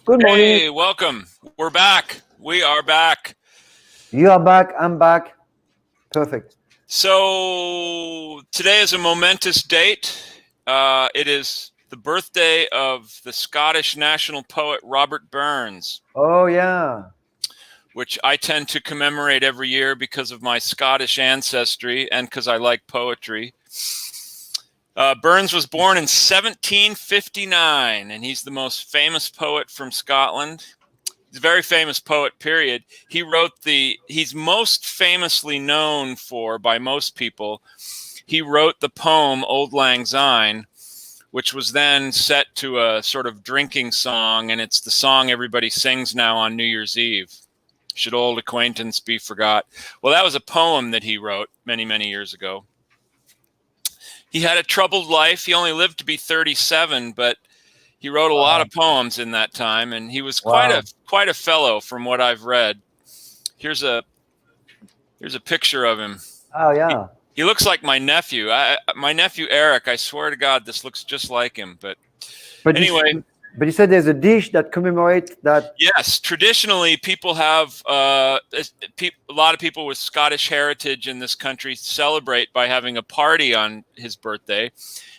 Good morning. Hey, welcome. We're back. We are back. You are back. I'm back. Perfect. So today is a momentous date. It is the birthday of the Scottish national poet Robert Burns, Oh, yeah. which I tend to commemorate every year because of my Scottish ancestry and because I like poetry. Burns was born in 1759, and he's the most famous poet from Scotland. He's a very famous poet, period. He's most famously known for, by most people, he wrote the poem Auld Lang Syne, which was then set to a sort of drinking song, and it's the song everybody sings now on New Year's Eve. Should old acquaintance be forgot? Well, that was a poem that he wrote many, many years ago. He had a troubled life. He only lived to be 37, but he wrote a lot of poems in that time, and he was quite a fellow from what I've read. Here's a picture of him. Oh, yeah. He looks like my nephew. My nephew Eric. I swear to God, this looks just like him. But anyway. But you said there's a dish that commemorates that. Yes, traditionally people have a lot of people with Scottish heritage in this country celebrate by having a party on his birthday,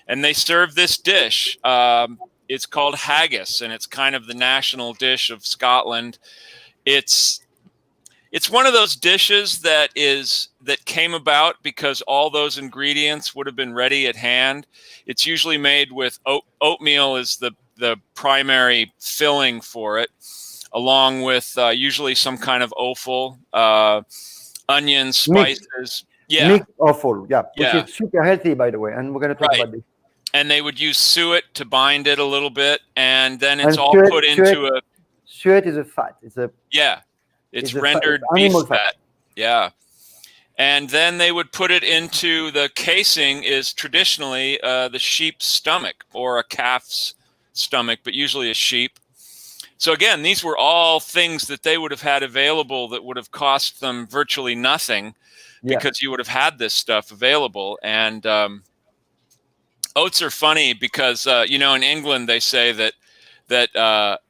and they serve this dish. It's called haggis, and it's kind of the national dish of Scotland. It's one of those dishes that came about because all those ingredients would have been ready at hand. It's usually made with oatmeal is the primary filling for it, along with usually some kind of offal, onions, spices. Mixed offal, which is super healthy, by the way, and we're going to talk about this. And they would use suet to bind it a little bit, and then it's all put into a... Suet is a fat. It's rendered beef fat. Yeah. And then they would put it into the casing is traditionally the sheep's stomach or a calf's stomach, but usually a sheep. So again, these were all things that they would have had available that would have cost them virtually nothing because you would have had this stuff available. And oats are funny because, in England, they say that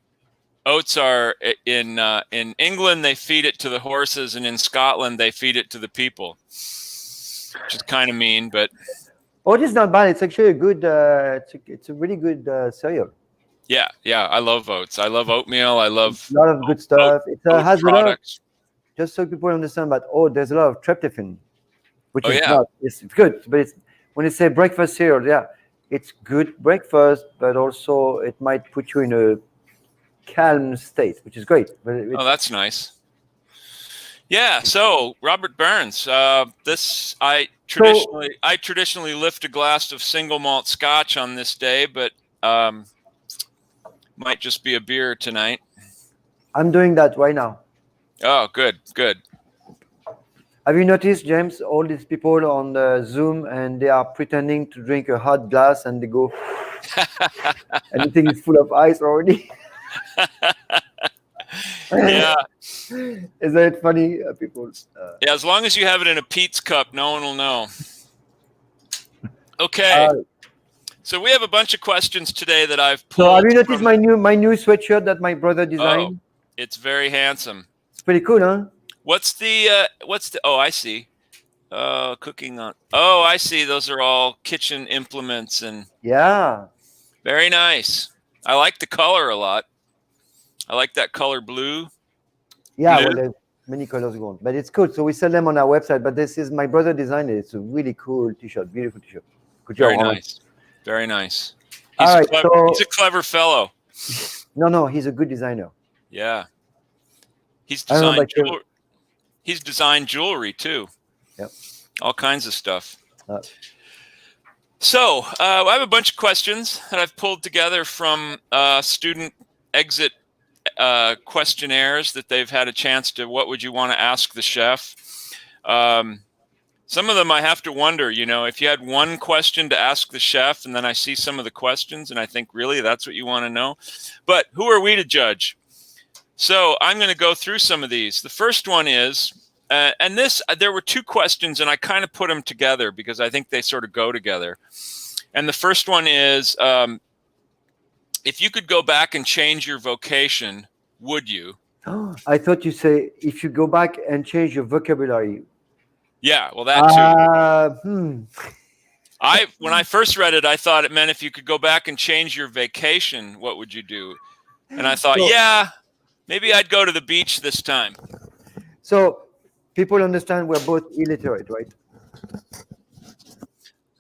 oats are in England, they feed it to the horses, and in Scotland, they feed it to the people, which is kind of mean, but... Oat is not bad. It's actually a good, it's a really good cereal. Yeah, I love oats. I love oatmeal. I love a lot of good stuff. It has products. Just so people understand about oat, there's a lot of tryptophan, which is not, it's good, but when you say breakfast cereal, it's good breakfast, but also it might put you in a calm state, which is great. Oh, that's nice. Yeah, so Robert Burns, I traditionally lift a glass of single malt scotch on this day, but might just be a beer tonight. I'm doing that right now. Oh, good. Have you noticed, James, all these people on the Zoom, and they are pretending to drink a hot glass, and they go, anything is full of ice already? Yeah. Isn't it funny, people? Yeah, as long as you have it in a Pete's cup, no one will know. Okay. So we have a bunch of questions today that I've pulled. So have you noticed my new sweatshirt that my brother designed? Oh, it's very handsome. It's pretty cool, huh? What's the oh, I see. Cooking on. Oh, I see. Those are all kitchen implements and very nice. I like the color a lot. I like that color blue. Yeah, well, there's many colors going, but it's cool. So we sell them on our website, but this is my brother designed it. It's a really cool t-shirt, beautiful t-shirt. Good job. Very nice. Very nice. He's a clever fellow. No, he's a good designer. Yeah. He's designed jewelry too. Yep. All kinds of stuff. So I have a bunch of questions that I've pulled together from student exit questionnaires that they've had a chance to, what would you want to ask the chef? Some of them I have to wonder, if you had one question to ask the chef, and then I see some of the questions and I think, really, that's what you want to know? But who are we to judge? So I'm going to go through some of these. The first one is, there were two questions, and I kind of put them together because I think they sort of go together. And the first one is, if you could go back and change your vocation, would you? I thought you say if you go back and change your vocabulary. Yeah, well, that too. When I first read it, I thought it meant if you could go back and change your vacation, what would you do? And I thought, yeah, maybe I'd go to the beach this time. So people understand we're both illiterate, right?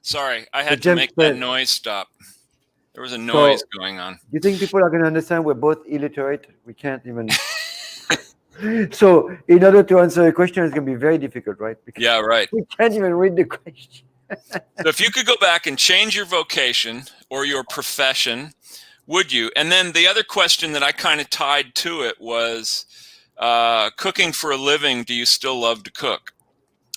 Sorry, I had to make that noise stop. There was a noise going on. Do you think people are going to understand we're both illiterate? We can't even. So in order to answer a question, it's going to be very difficult, right? Because yeah, right. We can't even read the question. So if you could go back and change your vocation or your profession, would you? And then the other question that I kind of tied to it was cooking for a living. Do you still love to cook?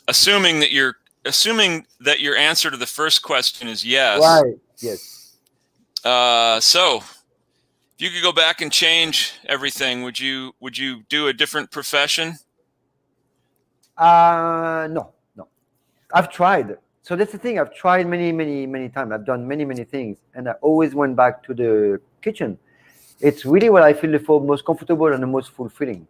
Assuming that your answer to the first question is yes. Right. Yes. So if you could go back and change everything, would you do a different profession? No. I've tried. So that's the thing. I've tried many times. I've done many things, and I always went back to the kitchen. It's really what I feel the most comfortable and the most fulfilling.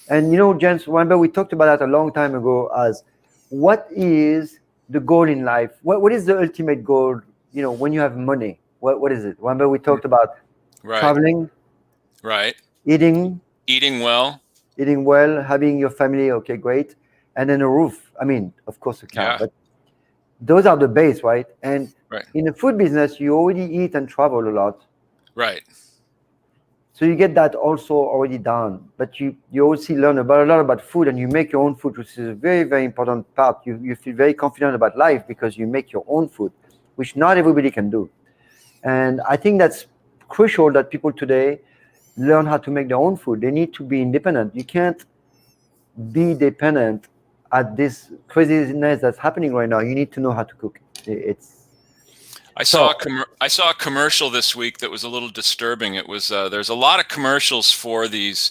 And James, remember we talked about that a long time ago as what is the goal in life? What is the ultimate goal? When you have money, what is it? Remember we talked about traveling, right? Eating well, having your family. Okay, great. And then a roof. I mean, of course, a car, but those are the base, right? And in the food business, you already eat and travel a lot. Right. So you get that also already done. But you also learn a lot about food, and you make your own food, which is a very, very important part. You feel very confident about life because you make your own food, which not everybody can do. And I think that's crucial that people today learn how to make their own food. They need to be independent. You can't be dependent at this craziness that's happening right now. You need to know how to cook. I saw a commercial this week that was a little disturbing. It was there's a lot of commercials for these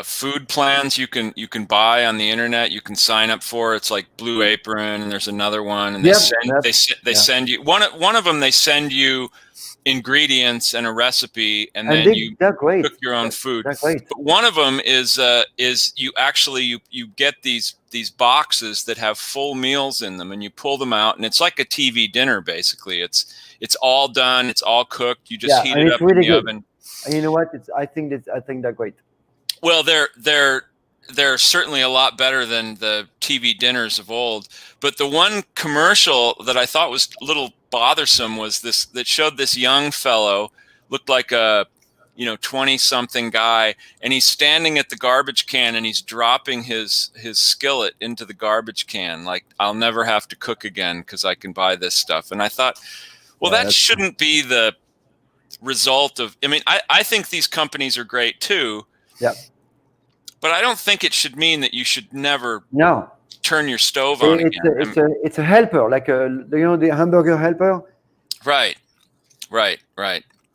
food plans you can buy on the internet. You can sign up for. It's like Blue Apron, and there's another one, and they send you one of them. They send you ingredients and a recipe, and then you cook your own food. But one of them is you actually you get these boxes that have full meals in them, and you pull them out, and it's like a TV dinner basically. It's all done, it's all cooked. You just heat it up in the oven. And you know what? I think they're great. Well, they're certainly a lot better than the TV dinners of old. But the one commercial that I thought was a little bothersome was this that showed this young fellow, looked like a 20-something guy, and he's standing at the garbage can and he's dropping his skillet into the garbage can, like, I'll never have to cook again because I can buy this stuff. And I thought, well, that shouldn't be the result of. I mean, I think these companies are great too. Yeah. But I don't think it should mean that you should never turn your stove on again. It's a helper, like the hamburger helper. Right.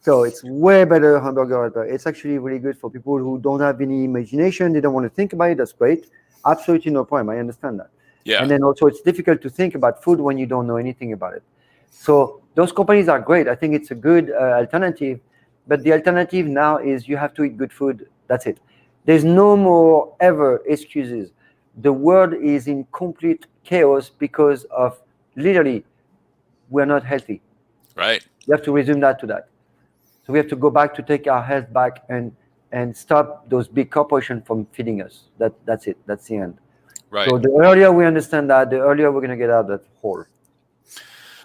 So it's way better hamburger helper. It's actually really good for people who don't have any imagination. They don't want to think about it. That's great. Absolutely no problem. I understand that. Yeah. And then also it's difficult to think about food when you don't know anything about it. So those companies are great. I think it's a good alternative. But the alternative now is you have to eat good food. That's it. There's no more ever excuses. The world is in complete chaos because of literally we're not healthy. Right. You have to resume that to that. So we have to go back to take our health back and stop those big corporations from feeding us. That's it. That's the end. Right. So the earlier we understand that, the earlier we're going to get out of that hole.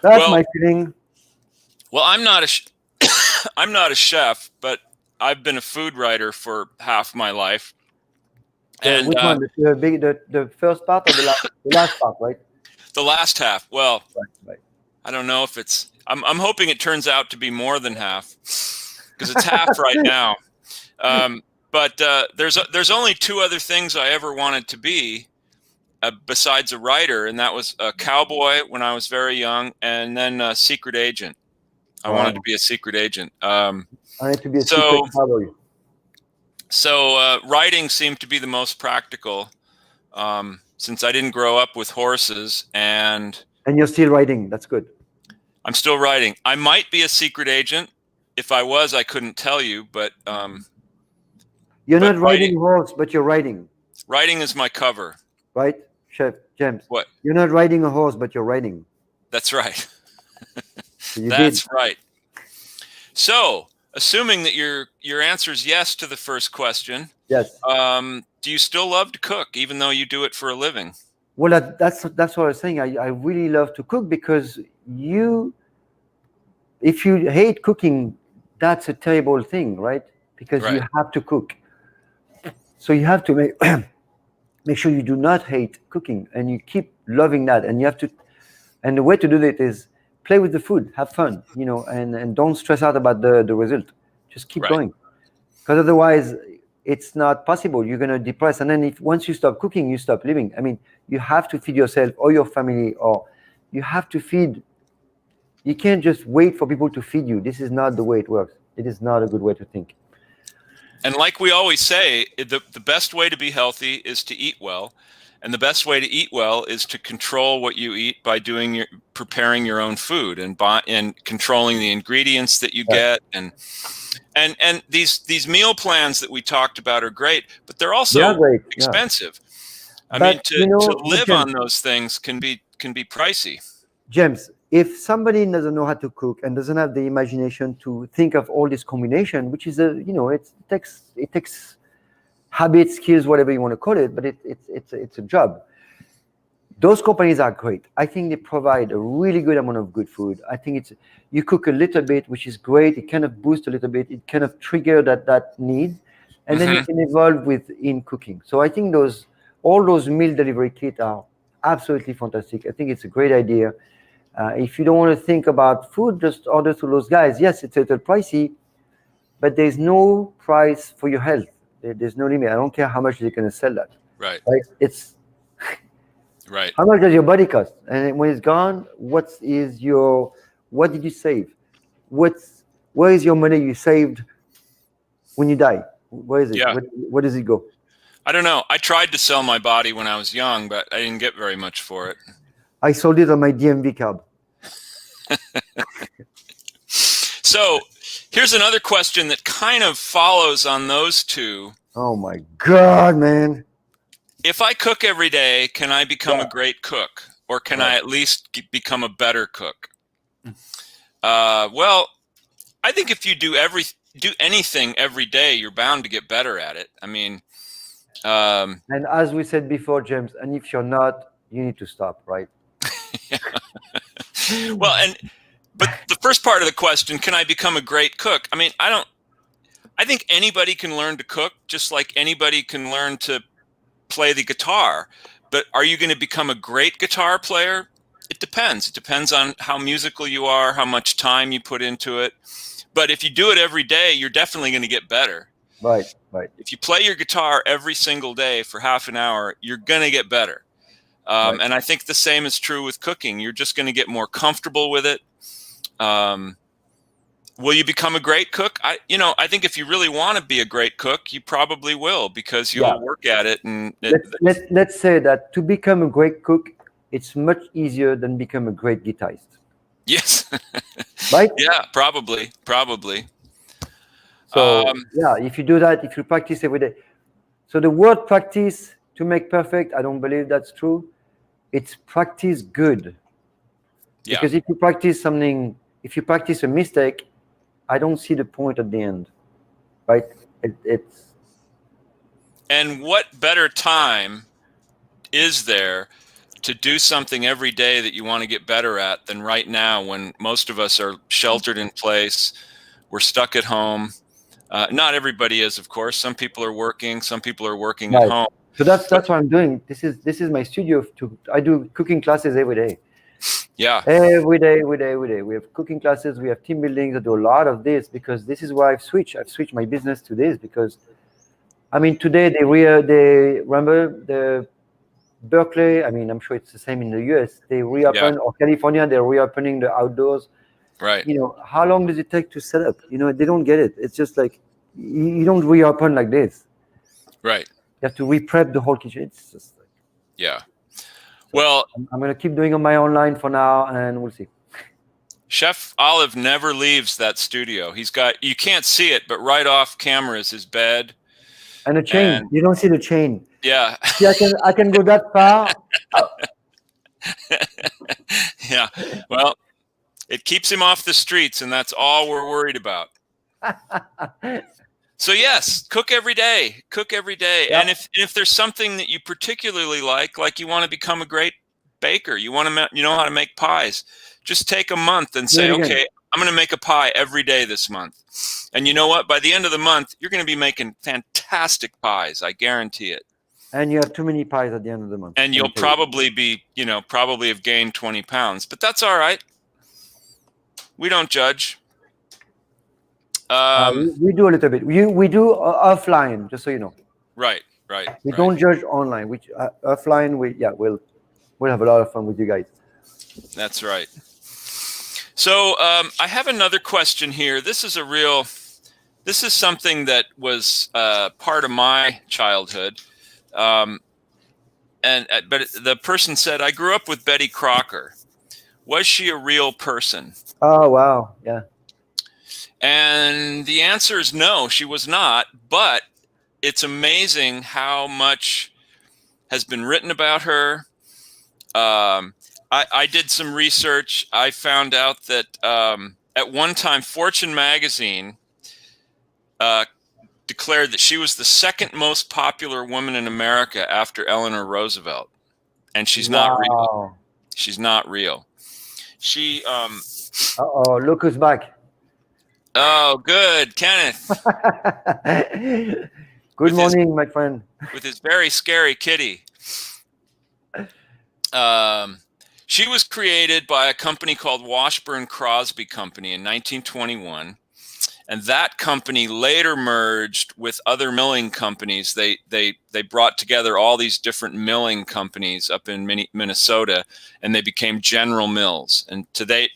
That's my feeling. Well, I'm not a chef, but I've been a food writer for half my life. And which one? The first part or the last part, right? The last half. Well, right. I don't know if it's. I'm hoping it turns out to be more than half, because it's half right now. But there's only two other things I ever wanted to be, besides a writer, and that was a cowboy when I was very young, and then a secret agent. I wanted to be a secret agent. I had to be a secret cowboy. So writing seemed to be the most practical, since I didn't grow up with horses, and you're still writing. That's good. I'm still writing. I might be a secret agent. If I was, I couldn't tell you, but you're not writing horse, but you're writing. Writing is my cover. Right, Chef James? What? You're not riding a horse, but you're writing. That's right. So That's right. So, assuming that your answer is yes to the first question, yes. Do you still love to cook, even though you do it for a living? Well, that's what I was saying. I really love to cook because if you hate cooking, that's a terrible thing, right? Because you have to cook. So you have to make sure you do not hate cooking and you keep loving that. And you have to, and the way to do that is play with the food, have fun, and don't stress out about the result. Just keep going. Because otherwise it's not possible. You're going to depress. And then once you stop cooking, you stop living. I mean, you have to feed yourself or your family, or you have to feed. You can't just wait for people to feed you. This is not the way it works. It is not a good way to think. And like we always say, the best way to be healthy is to eat well. And the best way to eat well is to control what you eat by preparing your own food and controlling the ingredients that you get. And these meal plans that we talked about are great, but they're also expensive. I mean, to live on those things can be pricey. James, if somebody doesn't know how to cook and doesn't have the imagination to think of all this combination, which is it takes habit, skills, whatever you want to call it, but it's a job. Those companies are great. I think they provide a really good amount of good food. I think you cook a little bit, which is great. It kind of boosts a little bit. It kind of trigger that need, and then you can evolve in cooking. So I think all those meal delivery kits are absolutely fantastic. I think it's a great idea. If you don't want to think about food, just order through those guys. Yes, it's a little pricey, but there's no price for your health. There's no limit. I don't care how much they're going to sell that. Right. It's right. How much does your body cost? And when it's gone, what did you save? Where is your money you saved when you die? Where is it? Yeah. Where does it go? I don't know. I tried to sell my body when I was young, but I didn't get very much for it. I sold it on my DMV card. So here's another question that kind of follows on those two. Oh my God, man. If I cook every day, can I become a great cook? Or can I at least become a better cook? Well, I think if you do anything every day, you're bound to get better at it. I mean... and as we said before, James, and if you're not, you need to stop, right? Well, but the first part of the question, can I become a great cook? I mean, I think anybody can learn to cook, just like anybody can learn to play the guitar. But are you going to become a great guitar player? It depends. It depends on how musical you are, how much time you put into it. But if you do it every day, you're definitely going to get better. Right. If you play your guitar every single day for half an hour, you're going to get better. And I think the same is true with cooking. You're just going to get more comfortable with it. Will you become a great cook? I think if you really want to be a great cook, you probably will, because you'll work at it. And let's say that to become a great cook, it's much easier than become a great guitarist. Yes. Right? Yeah, probably. So if you do that, if you practice every day. So the word practice to make perfect, I don't believe that's true. It's practice good. Yeah. Because if you practice something, if you practice a mistake, I don't see the point at the end. Right? It's. And what better time is there to do something every day that you want to get better at than right now, when most of us are sheltered in place, we're stuck at home. Not everybody is, of course. Some people are working. Some people are working at home. So that's what I'm doing. This is my studio. I do cooking classes every day. Yeah. Every day. We have cooking classes. We have team buildings. I do a lot of this because this is why I've switched my business to this, because, I mean, today they remember the Berkeley. I mean, I'm sure it's the same in the US. They reopen, or California, they're reopening the outdoors. Right. How long does it take to set up? They don't get it. It's just like, you don't reopen like this. Right. You have to re-prep the whole kitchen. It's just like, yeah. Well, I'm going to keep doing on my online for now, and we'll see. Chef Olive never leaves that studio. He's got, you can't see it, but right off camera is his bed. And a chain. You don't see the chain. Yeah. See, I can go that far. Yeah. Well, it keeps him off the streets, and that's all we're worried about. So yes, cook every day. Cook every day. Yeah. And if there's something that you particularly like you want to become a great baker, you know how to make pies, just take a month and say, okay, I'm going to make a pie every day this month. And you know what? By the end of the month, you're going to be making fantastic pies. I guarantee it. And you have too many pies at the end of the month. And you'll probably be, probably have gained 20 pounds, but that's all right. We don't judge. We do a little bit. We do offline, just so you know. Right. We don't judge online. We offline. We'll have a lot of fun with you guys. That's right. So I have another question here. This is something that was part of my childhood, but the person said, I grew up with Betty Crocker. Was she a real person? Oh wow, yeah. And the answer is no, she was not. But it's amazing how much has been written about her. I did some research. I found out that at one time, Fortune magazine declared that she was the second most popular woman in America after Eleanor Roosevelt. And she's not real. She's not real. She look who's back. Oh, good, Kenneth. Good morning, my friend. With his very scary kitty. She was created by a company called Washburn Crosby Company in 1921, and that company later merged with other milling companies. They brought together all these different milling companies up in Minnesota, and they became General Mills. And today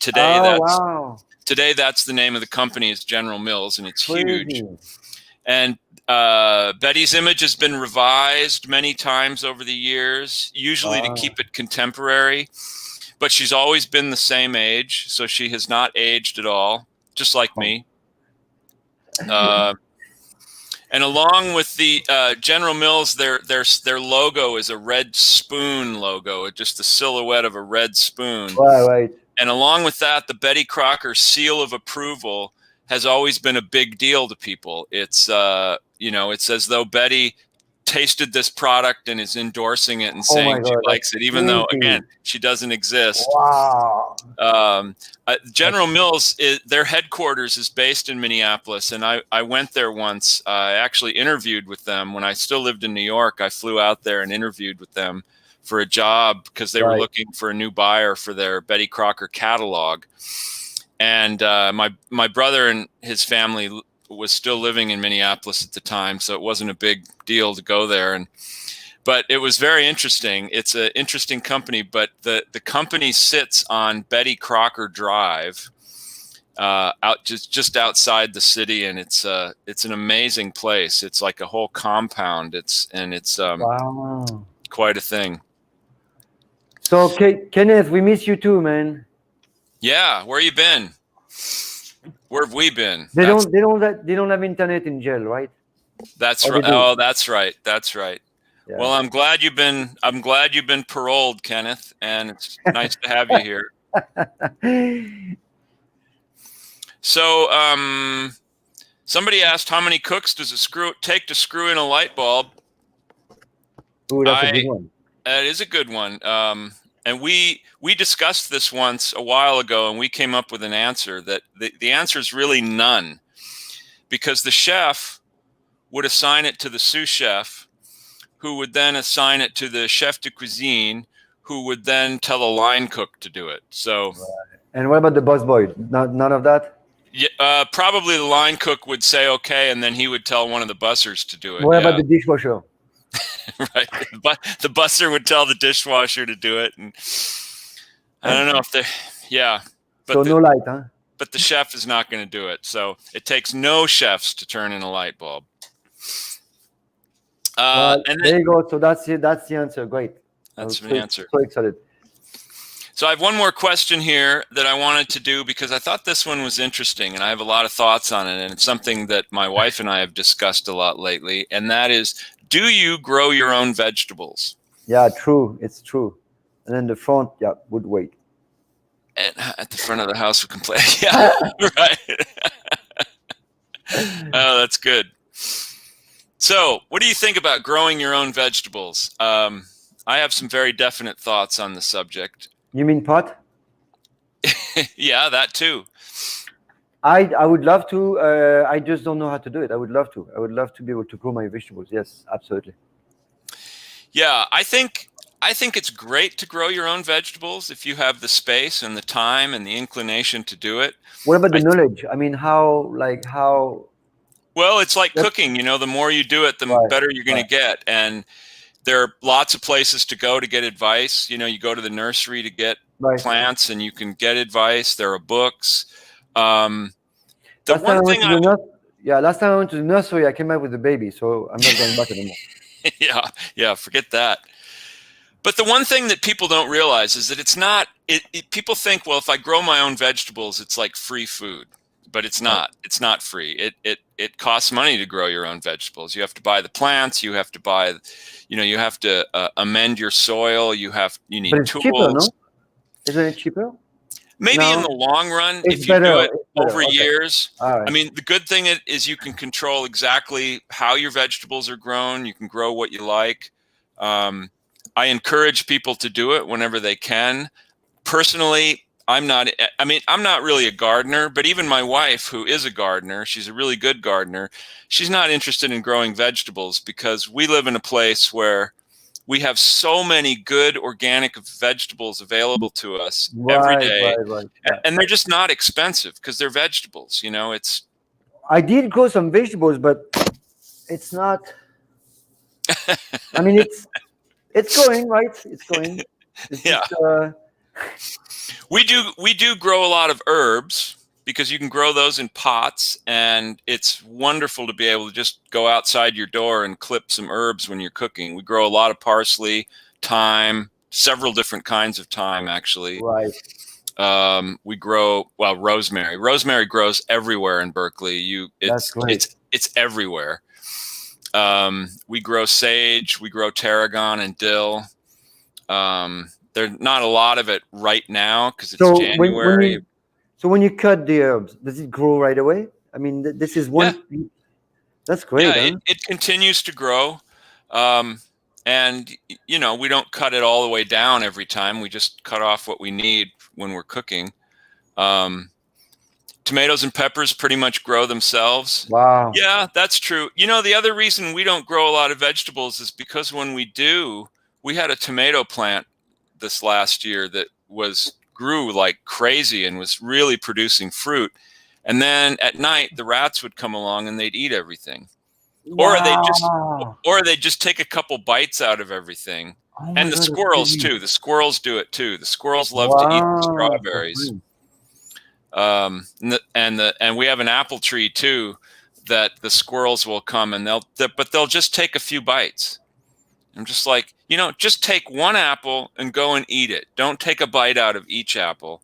that's the name of the company, is General Mills, and it's huge. And Betty's image has been revised many times over the years, usually to keep it contemporary. But she's always been the same age, so she has not aged at all, just like me. And along with the General Mills, their logo is a red spoon logo, just the silhouette of a red spoon. Right. And along with that, the Betty Crocker seal of approval has always been a big deal to people. It's it's as though Betty tasted this product and is endorsing it and saying she likes it, even though, again, she doesn't exist. Wow. General Mills, their headquarters is based in Minneapolis, and I went there once. I actually interviewed with them when I still lived in New York. I flew out there and interviewed with them for a job because they were looking for a new buyer for their Betty Crocker catalog. And my brother and his family was still living in Minneapolis at the time, so it wasn't a big deal to go there. But it was very interesting. It's an interesting company, but the company sits on Betty Crocker Drive, just outside the city, and it's an amazing place. It's like a whole compound. It's quite a thing. So Kenneth, we miss you too, man. Yeah, where you been? Where have we been? They don't have internet in jail, right? That's right. Oh, that's right. Yeah. Well, I'm glad you've been paroled, Kenneth, and it's nice to have you here. So, somebody asked, how many cooks does it take to screw in a light bulb? Ooh, that's a good one. That is a good one. And we discussed this once a while ago, and we came up with an answer that the answer is really none, because the chef would assign it to the sous chef, who would then assign it to the chef de cuisine, who would then tell the line cook to do it. So, and what about the busboy? None of that? Yeah, probably the line cook would say okay, and then he would tell one of the bussers to do it. What about the dishwasher? Right, but the busser would tell the dishwasher to do it, and I don't know if they, But so no light, huh? But the chef is not going to do it. So it takes no chefs to turn in a light bulb. And there you go. So that's it. That's the answer. Great. That's the answer. So excited. So I have one more question here that I wanted to do because I thought this one was interesting and I have a lot of thoughts on it, and it's something that my wife and I have discussed a lot lately, and that is, do you grow your own vegetables? Yeah, true. It's true. And then the front, yeah, would wait. And at the front of the house we can play. Yeah, right. Oh, that's good. So what do you think about growing your own vegetables? I have some very definite thoughts on the subject. You mean pot? Yeah, that too. I would love to. I just don't know how to do it. I would love to. I would love to be able to grow my vegetables. Yes, absolutely. Yeah, I think it's great to grow your own vegetables if you have the space and the time and the inclination to do it. What about the knowledge? I mean, how? Well, it's like cooking. The more you do it, the better you're going to get. And there are lots of places to go to get advice. You go to the nursery to get plants, and you can get advice. There are books. Last time I went to the nursery, I came back with a baby, so I'm not going back anymore. Yeah, forget that. But the one thing that people don't realize is that it's not. People think, well, if I grow my own vegetables, it's like free food, but it's not. It's not free. It costs money to grow your own vegetables. You have to buy the plants. You have to buy. You have to amend your soil. You need but it's tools. Cheaper, no? Isn't it cheaper? Maybe in the long run, if you do it over years. Right. I mean, the good thing is you can control exactly how your vegetables are grown. You can grow what you like. I encourage people to do it whenever they can. Personally, I'm not really a gardener, but even my wife, who is a gardener, she's a really good gardener, she's not interested in growing vegetables because we live in a place where we have so many good organic vegetables available to us every day. Right. And they're just not expensive because they're vegetables. I did grow some vegetables, but it's not. I mean, it's going, right? It's going. We do grow a lot of herbs because you can grow those in pots, and it's wonderful to be able to just go outside your door and clip some herbs when you're cooking. We grow a lot of parsley, thyme, several different kinds of thyme, actually. Right. We grow, rosemary. Rosemary grows everywhere in Berkeley. That's great. It's everywhere. We grow sage, we grow tarragon and dill. There's not a lot of it right now because it's January. So when you cut the herbs, does it grow right away? I mean, this is one. Yeah. That's great. Yeah, huh? It continues to grow. And, we don't cut it all the way down every time. We just cut off what we need when we're cooking. Tomatoes and peppers pretty much grow themselves. Wow. Yeah, that's true. The other reason we don't grow a lot of vegetables is because when we do, we had a tomato plant this last year that grew like crazy and was really producing fruit. And then at night, the rats would come along and they'd eat everything. Wow. Or they'd just take a couple bites out of everything. And the squirrels too. The squirrels do it too. The squirrels love to eat the strawberries. And we have an apple tree too that the squirrels will come and they'll just take a few bites. I'm just like, just take one apple and go and eat it. Don't take a bite out of each apple.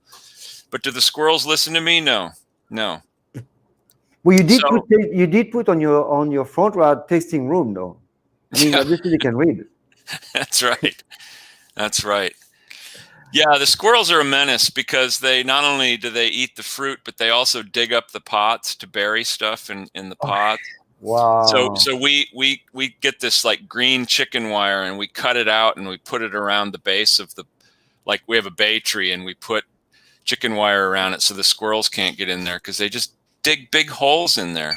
But do the squirrels listen to me? No. Well, you did put on your front yard tasting room, though. I mean, obviously they can read. That's right. Yeah, the squirrels are a menace because they not only do they eat the fruit, but they also dig up the pots to bury stuff in the pots. Wow. So we get this like green chicken wire and we cut it out and we put it around the base of we have a bay tree and we put chicken wire around it so the squirrels can't get in there because they just dig big holes in there.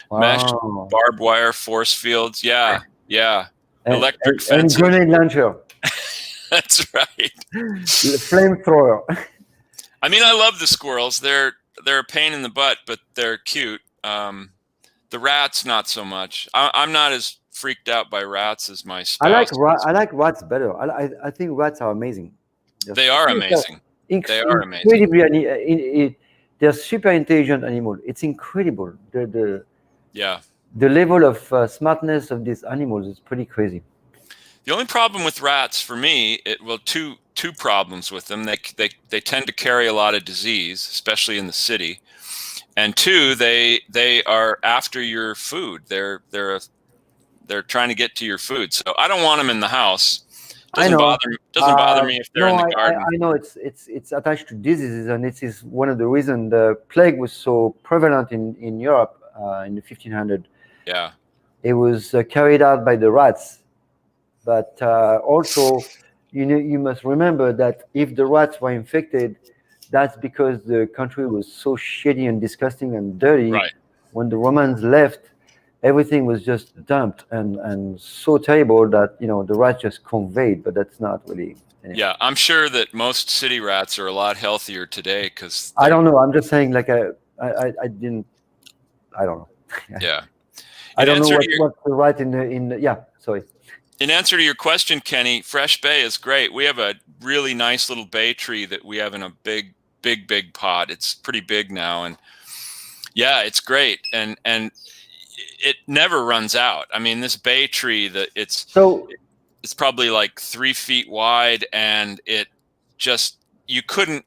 Wow. Mesh, barbed wire, force fields. Yeah. Electric fence. And grenade launcher. That's right. Flamethrower. I mean, I love the squirrels. They're a pain in the butt, but they're cute. The rats, not so much. I'm not as freaked out by rats as my spouse. I like rats better. I think rats are amazing. They are amazing. They are amazing. They're super intelligent animals. It's incredible. The Yeah. The level of smartness of these animals is pretty crazy. The only problem with rats for me, two problems with them. They tend to carry a lot of disease, especially in the city. And two, they are after your food. They're trying to get to your food. So I don't want them in the house. Doesn't bother me if they're in the garden. I know it's attached to diseases, and this is one of the reasons the plague was so prevalent in Europe in the 1500s. Yeah, it was carried out by the rats, but also you must remember that if the rats were infected, that's because the country was so shitty and disgusting and dirty. Right. When the Romans left, everything was just dumped and so terrible that the rats just conveyed. But that's not really. Anyway. Yeah, I'm sure that most city rats are a lot healthier today because I don't know. I'm just saying, like I don't know. Yeah. I don't know what's the right in the yeah. Sorry. In answer to your question, Kenny, fresh bay is great. We have a really nice little bay tree that we have in a big pot. It's pretty big now, and yeah, it's great, and it never runs out. I mean, this bay tree it's probably like 3 feet wide, and it just you couldn't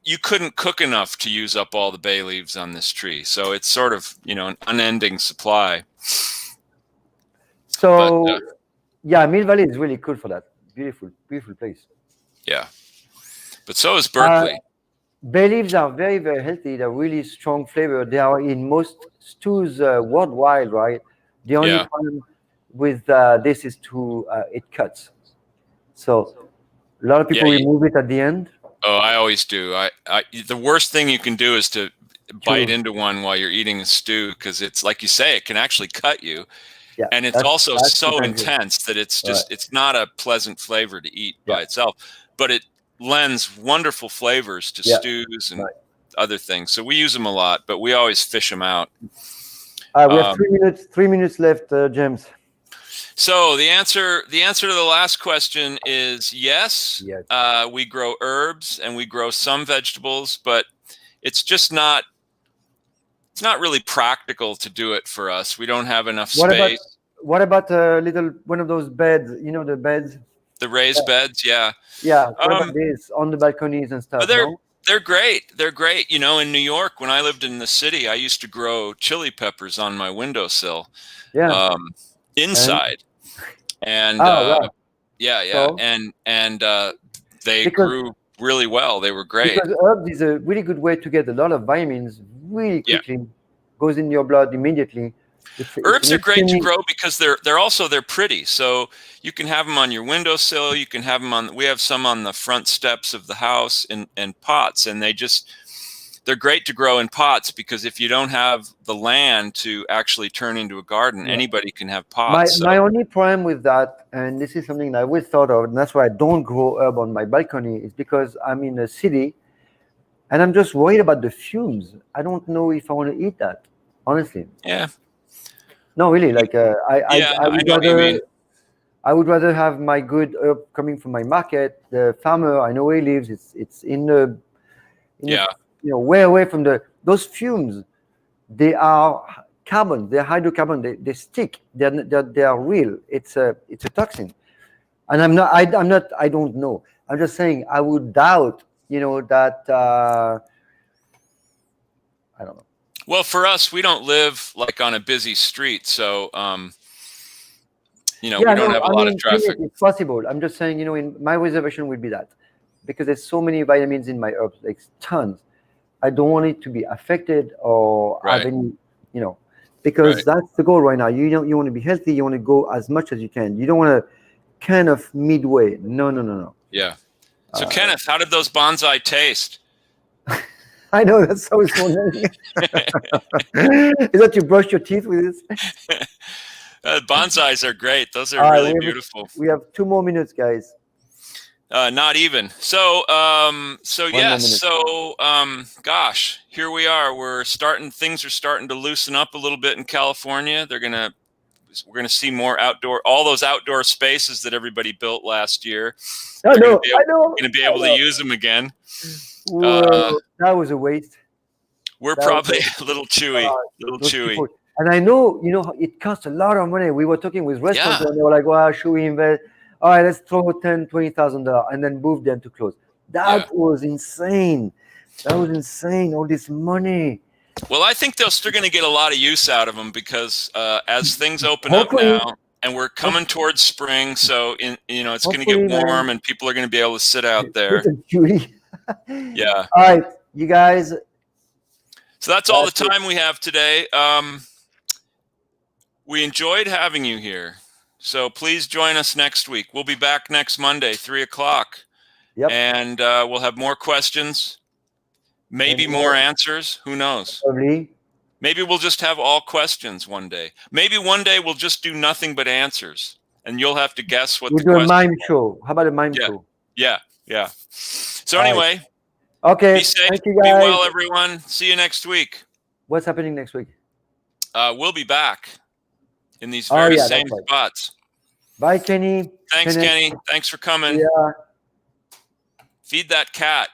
cook enough to use up all the bay leaves on this tree. So it's sort of an unending supply. So. Yeah, Mill Valley is really cool for that. Beautiful place. Yeah, but so is Berkeley. Bay leaves are very, very healthy. They're really strong flavor. They are in most stews worldwide, right? The only problem with this is it cuts. So a lot of people remove it at the end. Oh, I always do. The worst thing you can do is to bite into one while you're eating a stew, because it's like you say, it can actually cut you. Yeah, and it's also so intense that it's just it's not a pleasant flavor to eat by itself, but it lends wonderful flavors to stews and other things. So we use them a lot, but we always fish them out. We have 3 minutes left, James. So the answer to the last question is yes. We grow herbs and we grow some vegetables, but it's just not. It's not really practical to do it for us. We don't have enough space. What about a little one of those beds? The beds. The raised beds, yeah. Yeah. What about this on the balconies and stuff? They're great. They're great. In New York, when I lived in the city, I used to grow chili peppers on my windowsill. Yeah. Inside. And So? they grew really well. They were great. Because herbs is a really good way to get a lot of vitamins really quickly. Goes in your blood immediately. Herbs are great to grow because they're pretty. So you can have them on your windowsill. You can have them we have some on the front steps of the house in pots, and they're great to grow in pots because if you don't have the land to actually turn into a garden, anybody can have pots. My only problem with that, and this is something that I always thought of, and that's why I don't grow herb on my balcony, is because I'm in a city and I'm just worried about the fumes. I don't know if I want to eat that, honestly. Yeah. No, really. Like I would rather have my good herb coming from my market. The farmer, I know where he lives. It's in the way away from those fumes. They are carbon. They're hydrocarbon. They stick. They are real. It's a toxin. And I don't know. I'm just saying I would doubt. That I don't know. Well, for us, we don't live like on a busy street, so we don't have a lot of traffic. It's possible. I'm just saying, in my reservation would be that, because there's so many vitamins in my herbs, like tons. I don't want it to be affected or have any, because that's the goal right now. You want to be healthy. You want to go as much as you can. You don't want to kind of midway. No. Yeah. So Kenneth, how did those bonsai taste? I know, that's so funny. Is that you brush your teeth with this? Bonsais are great. Those are really beautiful. We have 2 more minutes, guys. Not even. So gosh, here we are. Things are starting to loosen up a little bit in California. We're gonna see more all those outdoor spaces that everybody built last year. I know. We're gonna be able to use them again. That was a waste. We're probably a little chewy. People. And I know, it costs a lot of money. We were talking with restaurants and they were like, well, should we invest? all right, let's throw $10,000-$20,000 and then move them to close. That was insane. That was insane. All this money. Well, I think they're still going to get a lot of use out of them because as things open Hopefully. up now, and we're coming towards spring, so it's going to get warm, and people are going to be able to sit out there. Yeah. All right, you guys. So that's all the time we have today. We enjoyed having you here. So please join us next week. We'll be back next Monday, 3:00. Yep. And we'll have more questions, maybe more answers. Who knows? Probably. Maybe we'll just have all questions one day. Maybe one day we'll just do nothing but answers, and you'll have to guess what. We'll do a mime show. How about a mime show? Yeah. So anyway, okay. Be safe. Thank you, guys. Be well, everyone. See you next week. What's happening next week? We'll be back in these very same spots. Bye, Kenny. Thanks, Kenny. Thanks for coming. Yeah. Feed that cat.